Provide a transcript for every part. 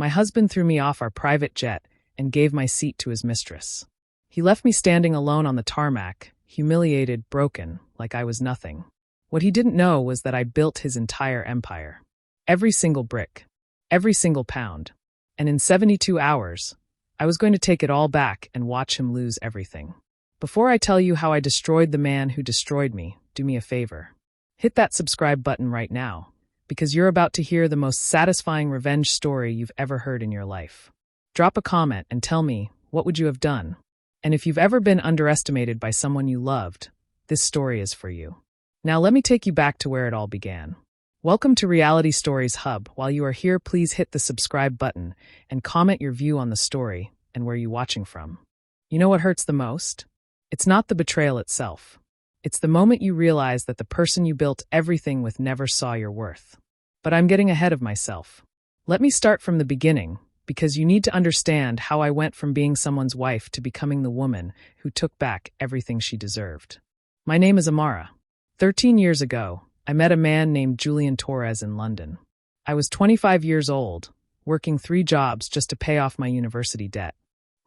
My husband threw me off our private jet and gave my seat to his mistress. He left me standing alone on the tarmac, humiliated, broken, like I was nothing. What he didn't know was that I built his entire empire. Every single brick, every single pound. And in 72 hours, I was going to take it all back and watch him lose everything. Before I tell you how I destroyed the man who destroyed me, do me a favor. Hit that subscribe button right now, because you're about to hear the most satisfying revenge story you've ever heard in your life. Drop a comment and tell me, what would you have done? And if you've ever been underestimated by someone you loved, this story is for you. Now let me take you back to where it all began. Welcome to Reality Stories Hub. While you are here, please hit the subscribe button and comment your view on the story and where you're watching from. You know what hurts the most? It's not the betrayal itself. It's the moment you realize that the person you built everything with never saw your worth. But I'm getting ahead of myself. Let me start from the beginning, because you need to understand how I went from being someone's wife to becoming the woman who took back everything she deserved. My name is Amara. 13 years ago, I met a man named Julian Torres in London. I was 25 years old, working 3 jobs just to pay off my university debt.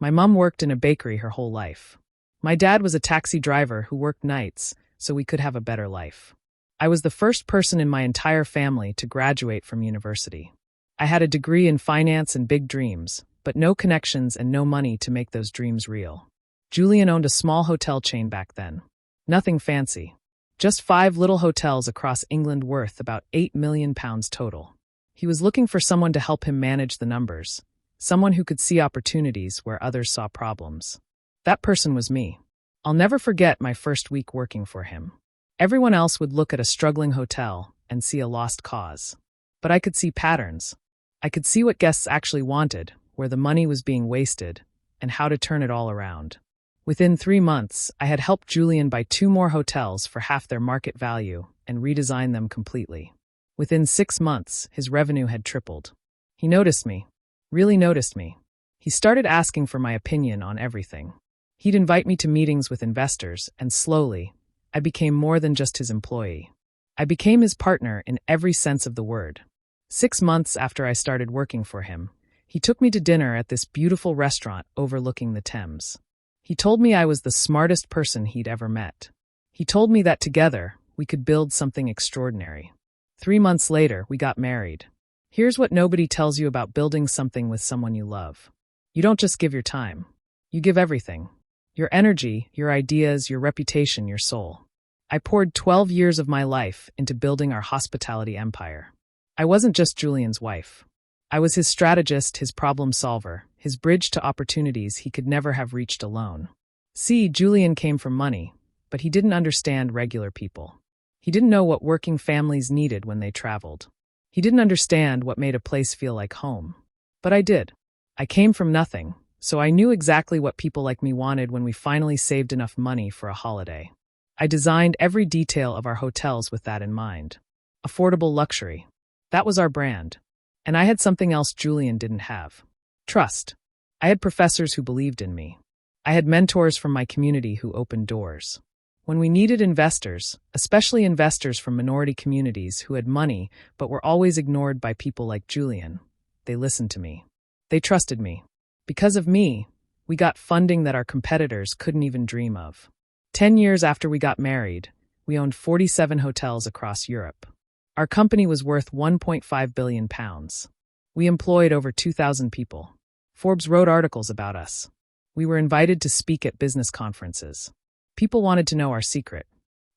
My mom worked in a bakery her whole life. My dad was a taxi driver who worked nights so we could have a better life. I was the first person in my entire family to graduate from university. I had a degree in finance and big dreams, but no connections and no money to make those dreams real. Julian owned a small hotel chain back then. Nothing fancy. Just 5 little hotels across England worth about £8 million total. He was looking for someone to help him manage the numbers, someone who could see opportunities where others saw problems. That person was me. I'll never forget my first week working for him. Everyone else would look at a struggling hotel and see a lost cause. But I could see patterns. I could see what guests actually wanted, where the money was being wasted, and how to turn it all around. Within 3 months, I had helped Julian buy 2 more hotels for half their market value and redesign them completely. Within 6 months, his revenue had tripled. He noticed me, really noticed me. He started asking for my opinion on everything. He'd invite me to meetings with investors, and slowly, I became more than just his employee. I became his partner in every sense of the word. 6 months after I started working for him, he took me to dinner at this beautiful restaurant overlooking the Thames. He told me I was the smartest person he'd ever met. He told me that together, we could build something extraordinary. 3 months later, we got married. Here's what nobody tells you about building something with someone you love. You don't just give your time. You give everything. Your energy, your ideas, your reputation, your soul. I poured 12 years of my life into building our hospitality empire. I wasn't just Julian's wife. I was his strategist, his problem solver, his bridge to opportunities he could never have reached alone. See, Julian came from money, but he didn't understand regular people. He didn't know what working families needed when they traveled. He didn't understand what made a place feel like home. But I did. I came from nothing, so I knew exactly what people like me wanted when we finally saved enough money for a holiday. I designed every detail of our hotels with that in mind. Affordable luxury. That was our brand. And I had something else Julian didn't have. Trust. I had professors who believed in me. I had mentors from my community who opened doors. When we needed investors, especially investors from minority communities who had money but were always ignored by people like Julian, they listened to me. They trusted me. Because of me, we got funding that our competitors couldn't even dream of. 10 years after we got married, we owned 47 hotels across Europe. Our company was worth £1.5 billion. We employed over 2,000 people. Forbes wrote articles about us. We were invited to speak at business conferences. People wanted to know our secret.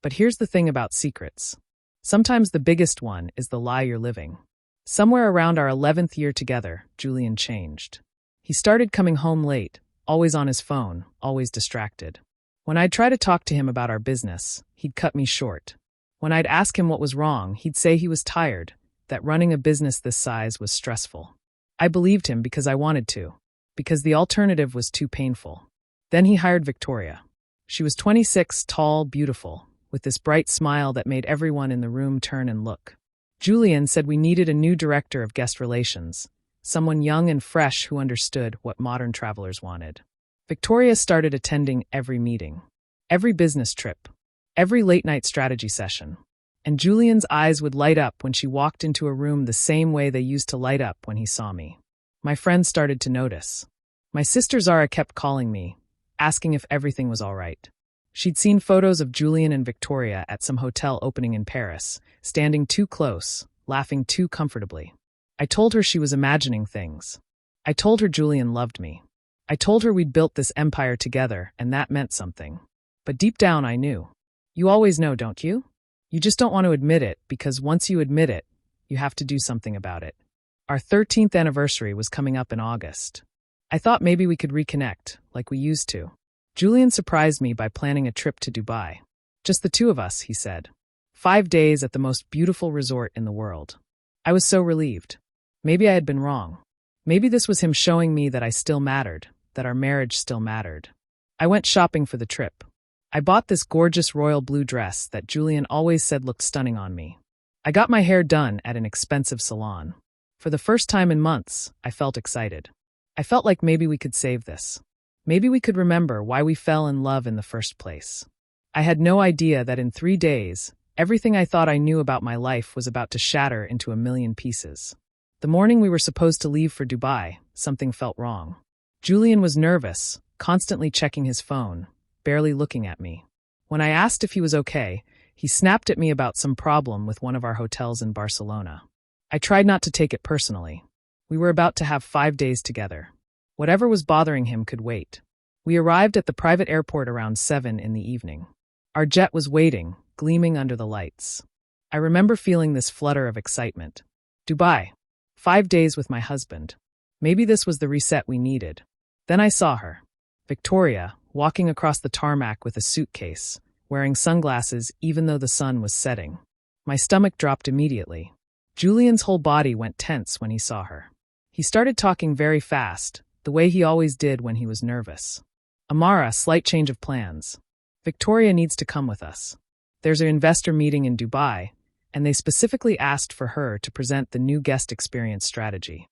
But here's the thing about secrets. Sometimes the biggest one is the lie you're living. Somewhere around our 11th year together, Julian changed. He started coming home late, always on his phone, always distracted. When I'd try to talk to him about our business, he'd cut me short. When I'd ask him what was wrong, he'd say he was tired, that running a business this size was stressful. I believed him because I wanted to, because the alternative was too painful. Then he hired Victoria. She was 26, tall, beautiful, with this bright smile that made everyone in the room turn and look. Julian said we needed a new director of guest relations, someone young and fresh who understood what modern travelers wanted. Victoria started attending every meeting, every business trip, every late-night strategy session. And Julian's eyes would light up when she walked into a room the same way they used to light up when he saw me. My friends started to notice. My sister Zara kept calling me, asking if everything was all right. She'd seen photos of Julian and Victoria at some hotel opening in Paris, standing too close, laughing too comfortably. I told her she was imagining things. I told her Julian loved me. I told her we'd built this empire together, and that meant something. But deep down I knew. You always know, don't you? You just don't want to admit it, because once you admit it, you have to do something about it. Our 13th anniversary was coming up in August. I thought maybe we could reconnect, like we used to. Julian surprised me by planning a trip to Dubai. Just the two of us, he said. 5 days at the most beautiful resort in the world. I was so relieved. Maybe I had been wrong. Maybe this was him showing me that I still mattered, that our marriage still mattered. I went shopping for the trip. I bought this gorgeous royal blue dress that Julian always said looked stunning on me. I got my hair done at an expensive salon. For the first time in months, I felt excited. I felt like maybe we could save this. Maybe we could remember why we fell in love in the first place. I had no idea that in 3 days, everything I thought I knew about my life was about to shatter into a million pieces. The morning we were supposed to leave for Dubai, something felt wrong. Julian was nervous, constantly checking his phone, barely looking at me. When I asked if he was okay, he snapped at me about some problem with one of our hotels in Barcelona. I tried not to take it personally. We were about to have 5 days together. Whatever was bothering him could wait. We arrived at the private airport around 7 in the evening. Our jet was waiting, gleaming under the lights. I remember feeling this flutter of excitement. Dubai. 5 days with my husband. Maybe this was the reset we needed. Then I saw her. Victoria, walking across the tarmac with a suitcase, wearing sunglasses even though the sun was setting. My stomach dropped immediately. Julian's whole body went tense when he saw her. He started talking very fast, the way he always did when he was nervous. Amara, slight change of plans. Victoria needs to come with us. There's an investor meeting in Dubai, and they specifically asked for her to present the new guest experience strategy.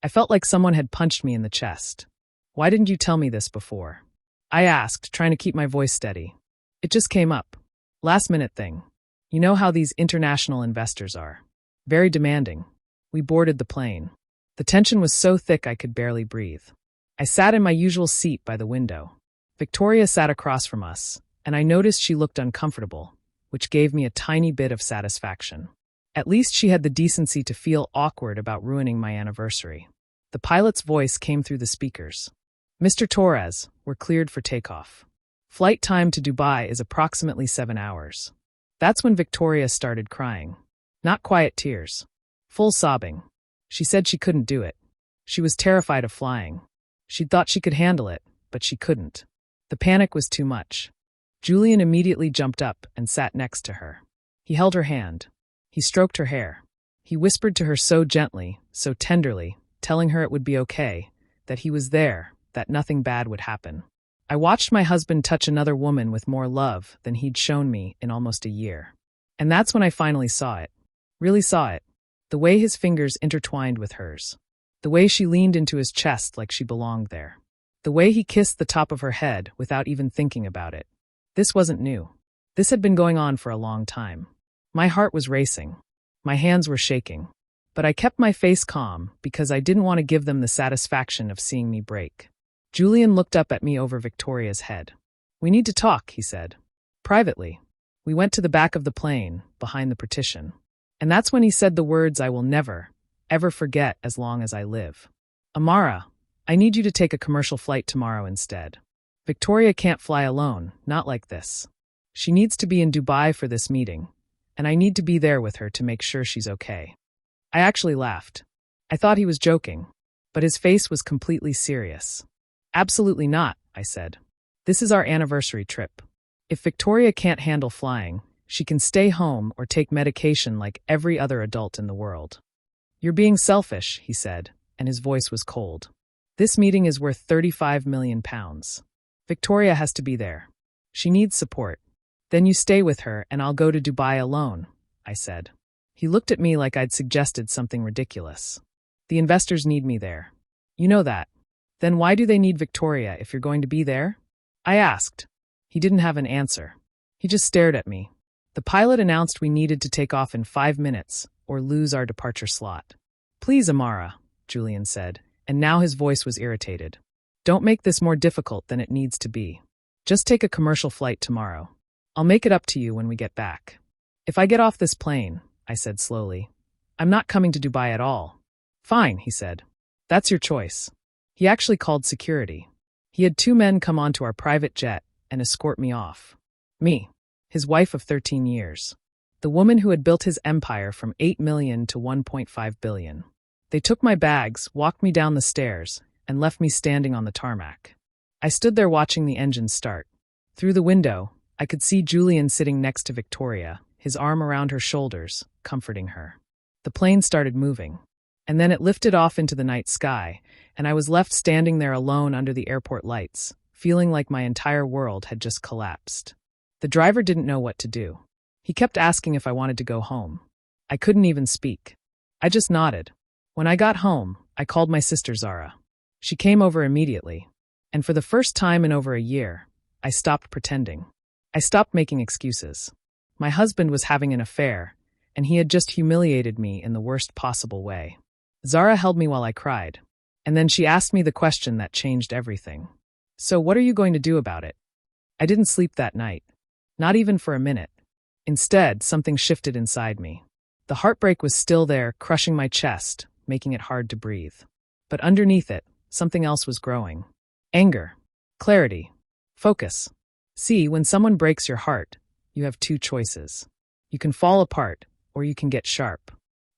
I felt like someone had punched me in the chest. Why didn't you tell me this before? I asked, trying to keep my voice steady. It just came up. Last-minute thing. You know how these international investors are. Very demanding. We boarded the plane. The tension was so thick I could barely breathe. I sat in my usual seat by the window. Victoria sat across from us, and I noticed she looked uncomfortable, which gave me a tiny bit of satisfaction. At least she had the decency to feel awkward about ruining my anniversary. The pilot's voice came through the speakers. Mr. Torres, we're cleared for takeoff. Flight time to Dubai is approximately 7 hours. That's when Victoria started crying. Not quiet tears. Full sobbing. She said she couldn't do it. She was terrified of flying. She'd thought she could handle it, but she couldn't. The panic was too much. Julian immediately jumped up and sat next to her. He held her hand. He stroked her hair. He whispered to her so gently, so tenderly, telling her it would be okay, that he was there, that nothing bad would happen. I watched my husband touch another woman with more love than he'd shown me in almost a year. And that's when I finally saw it. Really saw it. The way his fingers intertwined with hers. The way she leaned into his chest like she belonged there. The way he kissed the top of her head without even thinking about it. This wasn't new. This had been going on for a long time. My heart was racing. My hands were shaking. But I kept my face calm because I didn't want to give them the satisfaction of seeing me break. Julian looked up at me over Victoria's head. We need to talk, he said. Privately. We went to the back of the plane, behind the partition. And that's when he said the words I will never, ever forget as long as I live. Amara, I need you to take a commercial flight tomorrow instead. Victoria can't fly alone, not like this. She needs to be in Dubai for this meeting, and I need to be there with her to make sure she's okay. I actually laughed. I thought he was joking, but his face was completely serious. Absolutely not, I said. This is our anniversary trip. If Victoria can't handle flying, she can stay home or take medication like every other adult in the world. You're being selfish, he said, and his voice was cold. This meeting is worth £35 million. Victoria has to be there. She needs support. Then you stay with her and I'll go to Dubai alone, I said. He looked at me like I'd suggested something ridiculous. The investors need me there. You know that. Then why do they need Victoria if you're going to be there? I asked. He didn't have an answer. He just stared at me. The pilot announced we needed to take off in 5 minutes or lose our departure slot. Please, Amara, Julian said, and now his voice was irritated. Don't make this more difficult than it needs to be. Just take a commercial flight tomorrow. I'll make it up to you when we get back. If I get off this plane, I said slowly, I'm not coming to Dubai at all. Fine, he said. That's your choice. He actually called security. He had 2 men come onto our private jet and escort me off. Me, his wife of 13 years. The woman who had built his empire from 8 million to 1.5 billion. They took my bags, walked me down the stairs, and left me standing on the tarmac. I stood there watching the engines start. Through the window, I could see Julian sitting next to Victoria, his arm around her shoulders, comforting her. The plane started moving. And then it lifted off into the night sky, and I was left standing there alone under the airport lights, feeling like my entire world had just collapsed. The driver didn't know what to do. He kept asking if I wanted to go home. I couldn't even speak. I just nodded. When I got home, I called my sister Zara. She came over immediately. And for the first time in over a year, I stopped pretending. I stopped making excuses. My husband was having an affair, and he had just humiliated me in the worst possible way. Zara held me while I cried, and then she asked me the question that changed everything. So what are you going to do about it? I didn't sleep that night. Not even for a minute. Instead, something shifted inside me. The heartbreak was still there, crushing my chest, making it hard to breathe. But underneath it, something else was growing. Anger. Clarity. Focus. See, when someone breaks your heart, you have 2 choices. You can fall apart, or you can get sharp.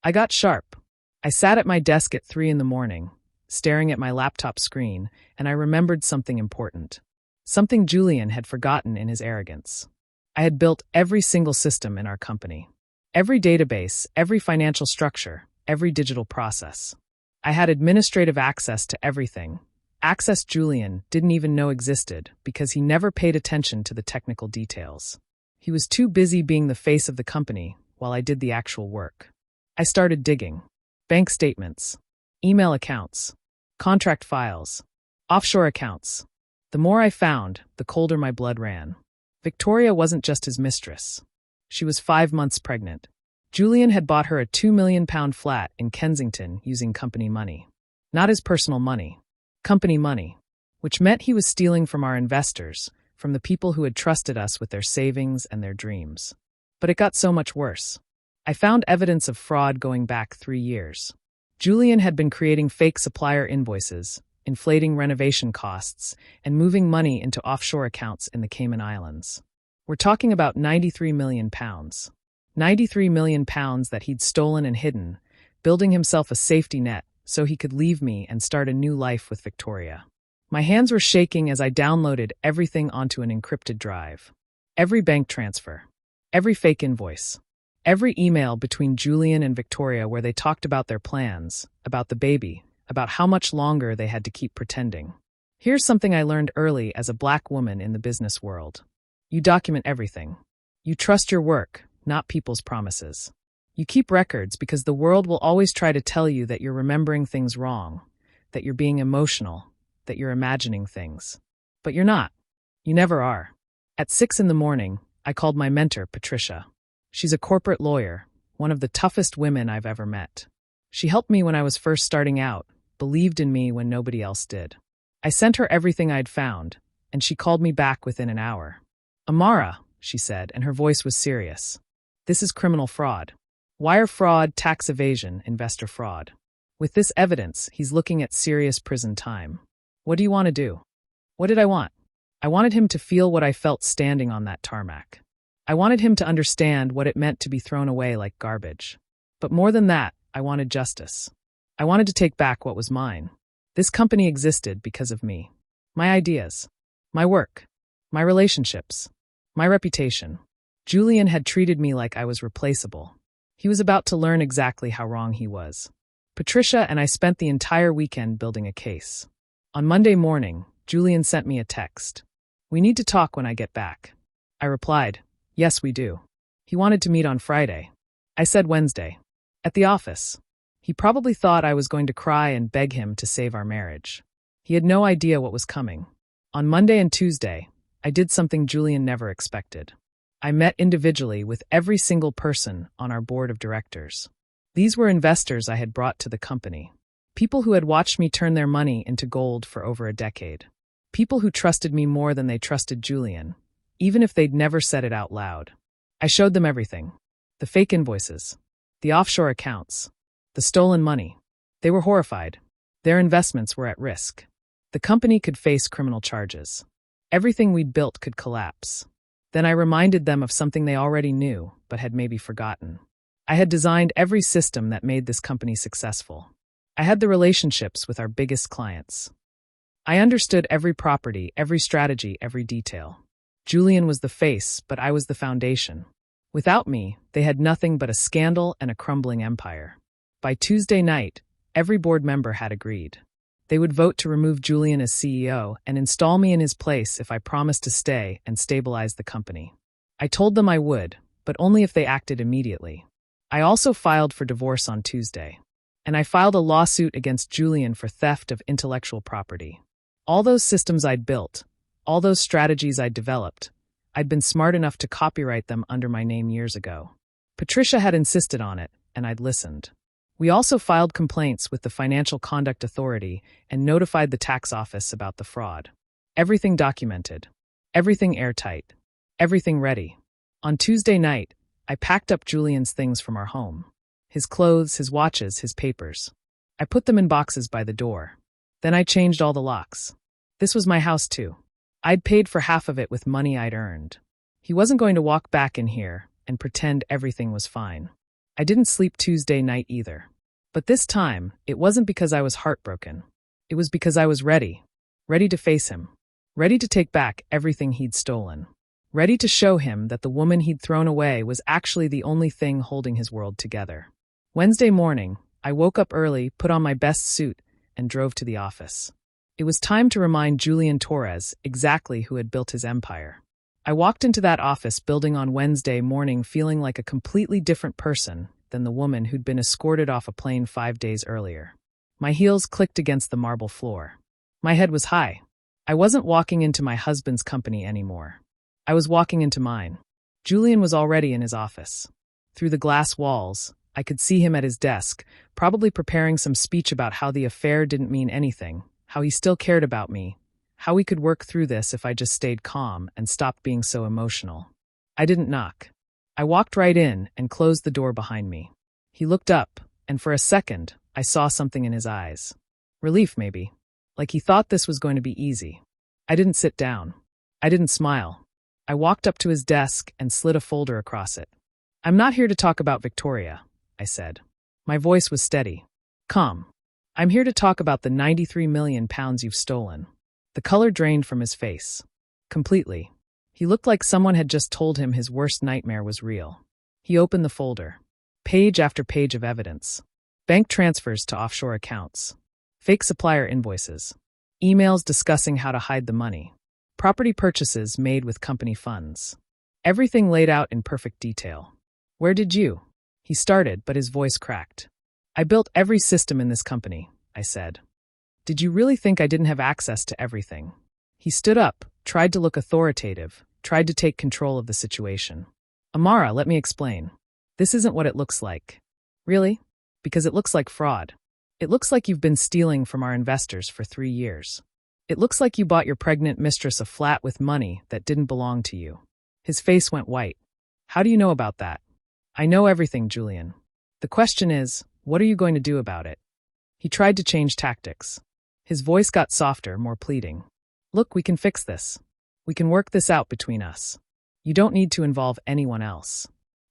I got sharp. I sat at my desk at 3 in the morning, staring at my laptop screen, and I remembered something important. Something Julian had forgotten in his arrogance. I had built every single system in our company. Every database, every financial structure, every digital process. I had administrative access to everything. Access Julian didn't even know existed because he never paid attention to the technical details. He was too busy being the face of the company while I did the actual work. I started digging. Bank statements, email accounts, contract files, offshore accounts. The more I found, the colder my blood ran. Victoria wasn't just his mistress. She was 5 months pregnant. Julian had bought her a £2 million flat in Kensington using company money. Not his personal money. Company money. Which meant he was stealing from our investors, from the people who had trusted us with their savings and their dreams. But it got so much worse. I found evidence of fraud going back 3 years. Julian had been creating fake supplier invoices, inflating renovation costs, and moving money into offshore accounts in the Cayman Islands. We're talking about £93 million. £93 million that he'd stolen and hidden, building himself a safety net so he could leave me and start a new life with Victoria. My hands were shaking as I downloaded everything onto an encrypted drive. Every bank transfer. Every fake invoice. Every email between Julian and Victoria where they talked about their plans, about the baby, about how much longer they had to keep pretending. Here's something I learned early as a Black woman in the business world. You document everything. You trust your work, not people's promises. You keep records because the world will always try to tell you that you're remembering things wrong, that you're being emotional, that you're imagining things. But you're not. You never are. At 6 in the morning, I called my mentor, Patricia. She's a corporate lawyer, one of the toughest women I've ever met. She helped me when I was first starting out, believed in me when nobody else did. I sent her everything I'd found, and she called me back within an hour. Amara, she said, and her voice was serious. This is criminal fraud. Wire fraud, tax evasion, investor fraud. With this evidence, he's looking at serious prison time. What do you want to do? What did I want? I wanted him to feel what I felt standing on that tarmac. I wanted him to understand what it meant to be thrown away like garbage. But more than that, I wanted justice. I wanted to take back what was mine. This company existed because of me. My ideas. My work. My relationships. My reputation. Julian had treated me like I was replaceable. He was about to learn exactly how wrong he was. Patricia and I spent the entire weekend building a case. On Monday morning, Julian sent me a text. We need to talk when I get back. I replied, yes, we do. He wanted to meet on Friday. I said Wednesday. At the office. He probably thought I was going to cry and beg him to save our marriage. He had no idea what was coming. On Monday and Tuesday, I did something Julian never expected. I met individually with every single person on our board of directors. These were investors I had brought to the company. People who had watched me turn their money into gold for over a decade. People who trusted me more than they trusted Julian, even if they'd never said it out loud. I showed them everything. The fake invoices. The offshore accounts. The stolen money. They were horrified. Their investments were at risk. The company could face criminal charges. Everything we'd built could collapse. Then I reminded them of something they already knew, but had maybe forgotten. I had designed every system that made this company successful. I had the relationships with our biggest clients. I understood every property, every strategy, every detail. Julian was the face, but I was the foundation. Without me, they had nothing but a scandal and a crumbling empire. By Tuesday night, every board member had agreed. They would vote to remove Julian as CEO and install me in his place if I promised to stay and stabilize the company. I told them I would, but only if they acted immediately. I also filed for divorce on Tuesday. And I filed a lawsuit against Julian for theft of intellectual property. All those systems I'd built, all those strategies I'd developed, I'd been smart enough to copyright them under my name years ago. Patricia had insisted on it, and I'd listened. We also filed complaints with the Financial Conduct Authority and notified the tax office about the fraud. Everything documented. Everything airtight. Everything ready. On Tuesday night, I packed up Julian's things from our home. His clothes, his watches, his papers. I put them in boxes by the door. Then I changed all the locks. This was my house too. I'd paid for half of it with money I'd earned. He wasn't going to walk back in here and pretend everything was fine. I didn't sleep Tuesday night either. But this time, it wasn't because I was heartbroken. It was because I was ready. Ready to face him. Ready to take back everything he'd stolen. Ready to show him that the woman he'd thrown away was actually the only thing holding his world together. Wednesday morning, I woke up early, put on my best suit, and drove to the office. It was time to remind Julian Torres exactly who had built his empire. I walked into that office building on Wednesday morning feeling like a completely different person than the woman who'd been escorted off a plane 5 days earlier. My heels clicked against the marble floor. My head was high. I wasn't walking into my husband's company anymore. I was walking into mine. Julian was already in his office. Through the glass walls, I could see him at his desk, probably preparing some speech about how the affair didn't mean anything, how he still cared about me, how we could work through this if I just stayed calm and stopped being so emotional. I didn't knock. I walked right in and closed the door behind me. He looked up, and for a second, I saw something in his eyes. Relief, maybe. Like he thought this was going to be easy. I didn't sit down. I didn't smile. I walked up to his desk and slid a folder across it. "I'm not here to talk about Victoria," I said. My voice was steady. Calm. "I'm here to talk about the 93 million pounds you've stolen." The color drained from his face. Completely. He looked like someone had just told him his worst nightmare was real. He opened the folder. Page after page of evidence. Bank transfers to offshore accounts. Fake supplier invoices. Emails discussing how to hide the money. Property purchases made with company funds. Everything laid out in perfect detail. "Where did you?" He started, but his voice cracked. "I built every system in this company," I said. "Did you really think I didn't have access to everything?" He stood up, tried to look authoritative, tried to take control of the situation. "Amara, let me explain. This isn't what it looks like." "Really?" "Because it looks like fraud. It looks like you've been stealing from our investors for 3 years. It looks like you bought your pregnant mistress a flat with money that didn't belong to you." His face went white. "How do you know about that?" "I know everything, Julian. The question is, what are you going to do about it?" He tried to change tactics. His voice got softer, more pleading. "Look, we can fix this. We can work this out between us. You don't need to involve anyone else."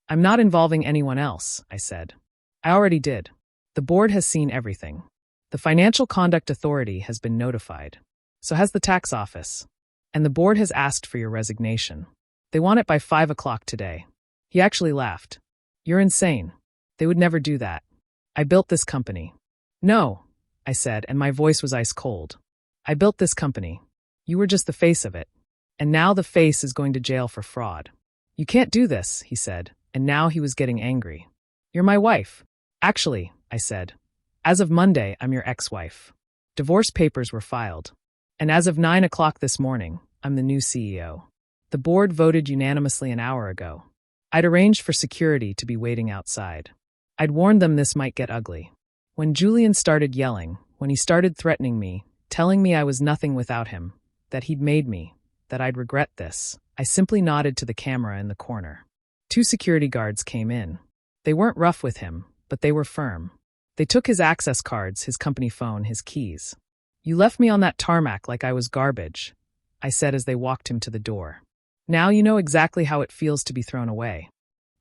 "I'm not involving anyone else," I said. "I already did. The board has seen everything. The Financial Conduct Authority has been notified. So has the tax office. And the board has asked for your resignation. They want it by 5 o'clock today." He actually laughed. "You're insane. They would never do that. I built this company." "No," I said, and my voice was ice cold. "I built this company. You were just the face of it. And now the face is going to jail for fraud." "You can't do this," he said, and now he was getting angry. "You're my wife." "Actually," I said, "as of Monday, I'm your ex-wife." Divorce papers were filed. And as of 9 o'clock this morning, I'm the new CEO. The board voted unanimously an hour ago. I'd arranged for security to be waiting outside. I'd warned them this might get ugly. When Julian started yelling, when he started threatening me, telling me I was nothing without him, that he'd made me, that I'd regret this, I simply nodded to the camera in the corner. 2 security guards came in. They weren't rough with him, but they were firm. They took his access cards, his company phone, his keys. "You left me on that tarmac like I was garbage," I said as they walked him to the door. "Now you know exactly how it feels to be thrown away."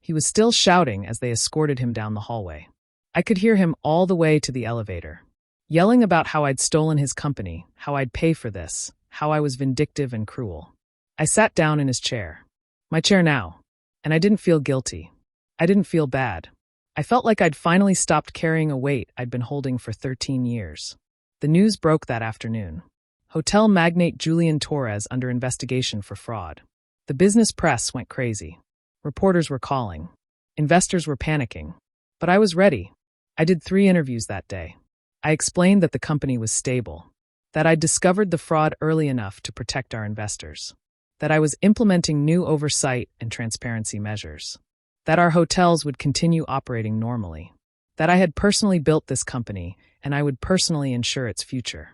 He was still shouting as they escorted him down the hallway. I could hear him all the way to the elevator, yelling about how I'd stolen his company, how I'd pay for this, how I was vindictive and cruel. I sat down in his chair. My chair now. And I didn't feel guilty. I didn't feel bad. I felt like I'd finally stopped carrying a weight I'd been holding for 13 years. The news broke that afternoon. Hotel magnate Julian Torres under investigation for fraud. The business press went crazy. Reporters were calling. Investors were panicking. But I was ready. I did 3 interviews that day. I explained that the company was stable, that I'd discovered the fraud early enough to protect our investors, that I was implementing new oversight and transparency measures, that our hotels would continue operating normally, that I had personally built this company and I would personally ensure its future.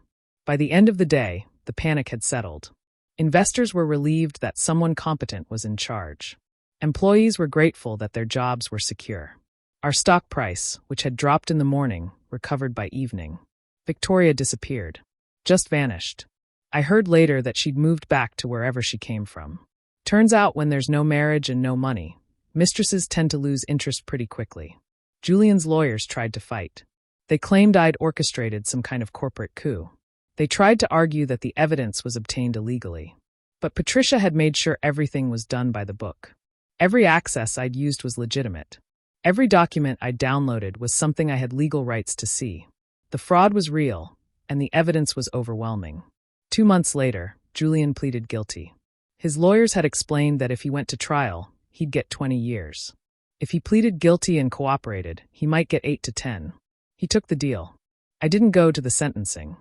By the end of the day, the panic had settled. Investors were relieved that someone competent was in charge. Employees were grateful that their jobs were secure. Our stock price, which had dropped in the morning, recovered by evening. Victoria disappeared. Just vanished. I heard later that she'd moved back to wherever she came from. Turns out when there's no marriage and no money, mistresses tend to lose interest pretty quickly. Julian's lawyers tried to fight. They claimed I'd orchestrated some kind of corporate coup. They tried to argue that the evidence was obtained illegally. But Patricia had made sure everything was done by the book. Every access I'd used was legitimate. Every document I'd downloaded was something I had legal rights to see. The fraud was real, and the evidence was overwhelming. 2 months later, Julian pleaded guilty. His lawyers had explained that if he went to trial, he'd get 20 years. If he pleaded guilty and cooperated, he might get 8 to 10. He took the deal. I didn't go to the sentencing.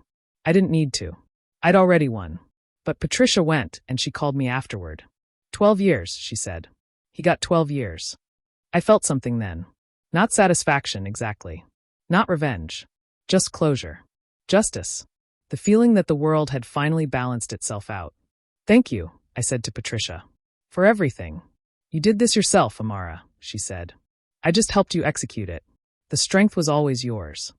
I didn't need to. I'd already won. But Patricia went, and she called me afterward. 12 years, she said. He got 12 years. I felt something then. Not satisfaction, exactly. Not revenge. Just closure. Justice. The feeling that the world had finally balanced itself out. "Thank you," I said to Patricia. "For everything. You did this yourself, Amara," she said. "I just helped you execute it. The strength was always yours."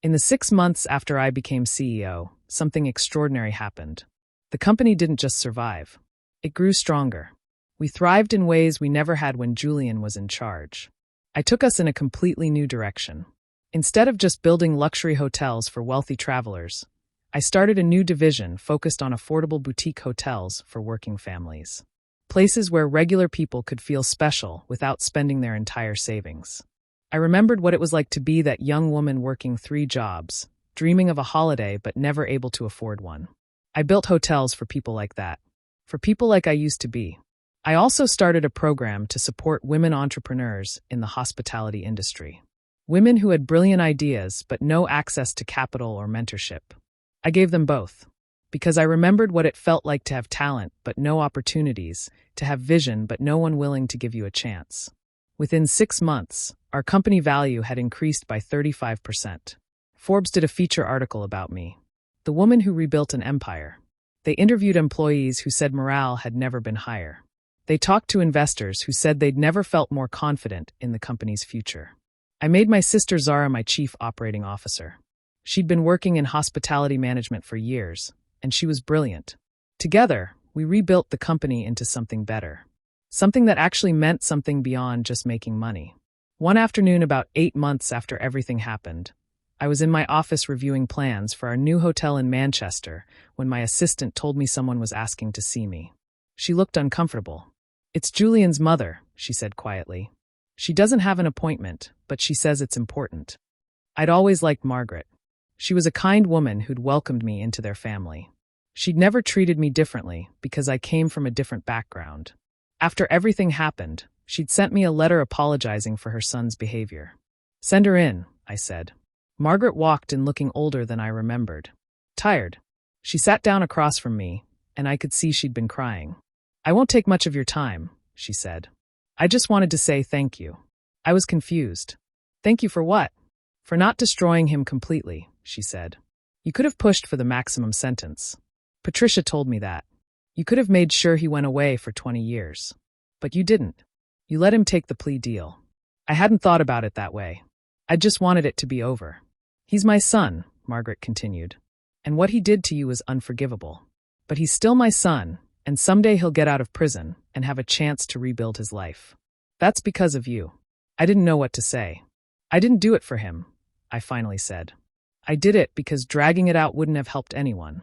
In the 6 months after I became CEO, something extraordinary happened. The company didn't just survive. It grew stronger. We thrived in ways we never had when Julian was in charge. I took us in a completely new direction. Instead of just building luxury hotels for wealthy travelers, I started a new division focused on affordable boutique hotels for working families. Places where regular people could feel special without spending their entire savings. I remembered what it was like to be that young woman working 3 jobs, dreaming of a holiday but never able to afford one. I built hotels for people like that, for people like I used to be. I also started a program to support women entrepreneurs in the hospitality industry. Women who had brilliant ideas but no access to capital or mentorship. I gave them both, because I remembered what it felt like to have talent but no opportunities, to have vision but no one willing to give you a chance. Within 6 months, our company value had increased by 35%. Forbes did a feature article about me, the woman who rebuilt an empire. They interviewed employees who said morale had never been higher. They talked to investors who said they'd never felt more confident in the company's future. I made my sister Zara my chief operating officer. She'd been working in hospitality management for years, and she was brilliant. Together, we rebuilt the company into something better. Something that actually meant something beyond just making money. One afternoon about 8 months after everything happened, I was in my office reviewing plans for our new hotel in Manchester when my assistant told me someone was asking to see me. She looked uncomfortable. "It's Julian's mother," she said quietly. "She doesn't have an appointment, but she says it's important." I'd always liked Margaret. She was a kind woman who'd welcomed me into their family. She'd never treated me differently because I came from a different background. After everything happened, she'd sent me a letter apologizing for her son's behavior. "Send her in," I said. Margaret walked in looking older than I remembered. Tired. She sat down across from me, and I could see she'd been crying. "I won't take much of your time," she said. "I just wanted to say thank you." I was confused. "Thank you for what?" "For not destroying him completely," she said. You could have pushed for the maximum sentence. Patricia told me that. You could have made sure he went away for 20 years. But you didn't. You let him take the plea deal. I hadn't thought about it that way. I just wanted it to be over. He's my son, Margaret continued. And what he did to you is unforgivable. But he's still my son, and someday he'll get out of prison and have a chance to rebuild his life. That's because of you. I didn't know what to say. I didn't do it for him, I finally said. I did it because dragging it out wouldn't have helped anyone.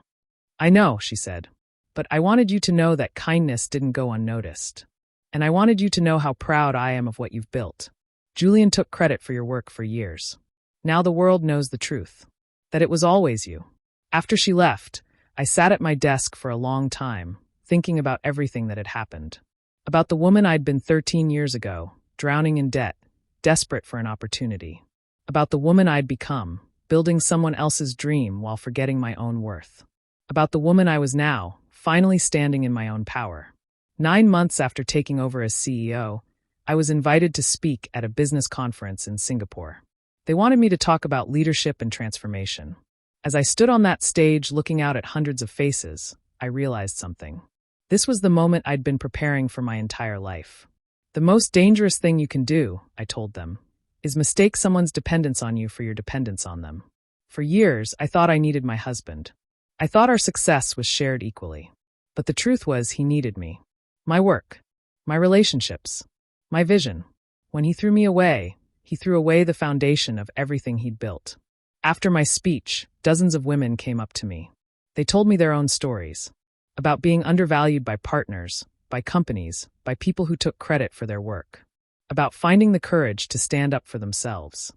I know, she said. But I wanted you to know that kindness didn't go unnoticed. And I wanted you to know how proud I am of what you've built. Julian took credit for your work for years. Now the world knows the truth. That it was always you. After she left, I sat at my desk for a long time, thinking about everything that had happened. About the woman I'd been 13 years ago, drowning in debt, desperate for an opportunity. About the woman I'd become, building someone else's dream while forgetting my own worth. About the woman I was now, finally standing in my own power. 9 months after taking over as CEO, I was invited to speak at a business conference in Singapore. They wanted me to talk about leadership and transformation. As I stood on that stage looking out at hundreds of faces, I realized something. This was the moment I'd been preparing for my entire life. The most dangerous thing you can do, I told them, is mistake someone's dependence on you for your dependence on them. For years, I thought I needed my husband. I thought our success was shared equally. But the truth was he needed me. My work, my relationships, my vision. When he threw me away, he threw away the foundation of everything he'd built. After my speech, dozens of women came up to me. They told me their own stories. About being undervalued by partners, by companies, by people who took credit for their work. About finding the courage to stand up for themselves.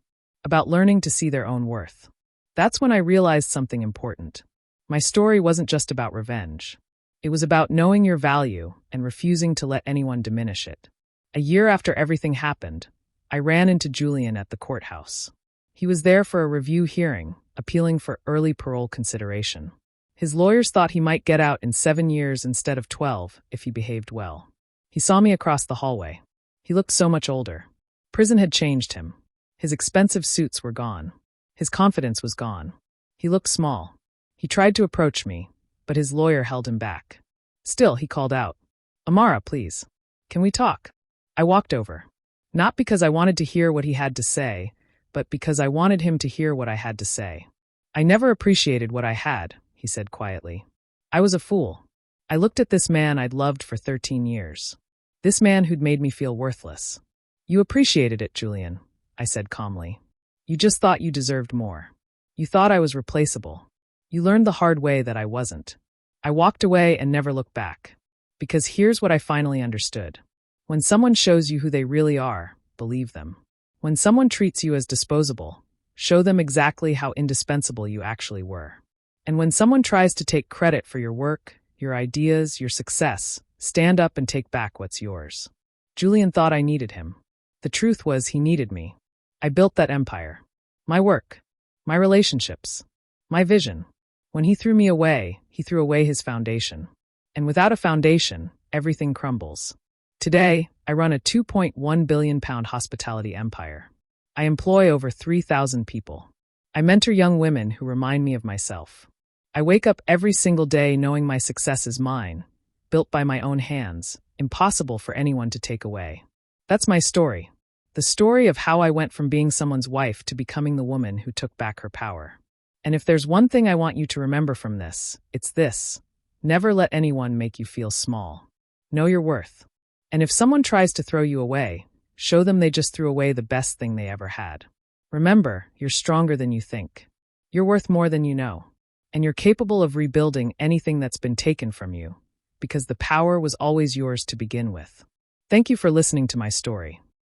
About learning to see their own worth. That's when I realized something important. My story wasn't just about revenge. It was about knowing your value and refusing to let anyone diminish it. A year after everything happened, I ran into Julian at the courthouse. He was there for a review hearing, appealing for early parole consideration. His lawyers thought he might get out in 7 years instead of 12 if he behaved well. He saw me across the hallway. He looked so much older. Prison had changed him. His expensive suits were gone. His confidence was gone. He looked small. He tried to approach me, but his lawyer held him back. Still, he called out, "Amara, please. Can we talk?" I walked over. Not because I wanted to hear what he had to say, but because I wanted him to hear what I had to say. "I never appreciated what I had," he said quietly. "I was a fool. I looked at this man I'd loved for 13 years. This man who'd made me feel worthless." "You appreciated it, Julian," I said calmly. "You just thought you deserved more. You thought I was replaceable. You learned the hard way that I wasn't." I walked away and never looked back. Because here's what I finally understood. When someone shows you who they really are, believe them. When someone treats you as disposable, show them exactly how indispensable you actually were. And when someone tries to take credit for your work, your ideas, your success, stand up and take back what's yours. Julian thought I needed him. The truth was he needed me. I built that empire. My work, my relationships, my vision. When he threw me away, he threw away his foundation. And without a foundation, everything crumbles. Today, I run a £2.1 billion hospitality empire. I employ over 3,000 people. I mentor young women who remind me of myself. I wake up every single day knowing my success is mine, built by my own hands, impossible for anyone to take away. That's my story. The story of how I went from being someone's wife to becoming the woman who took back her power. And if there's one thing I want you to remember from this, it's this. Never let anyone make you feel small. Know your worth. And if someone tries to throw you away, show them they just threw away the best thing they ever had. Remember, you're stronger than you think. You're worth more than you know. And you're capable of rebuilding anything that's been taken from you, because the power was always yours to begin with. Thank you for listening to my story.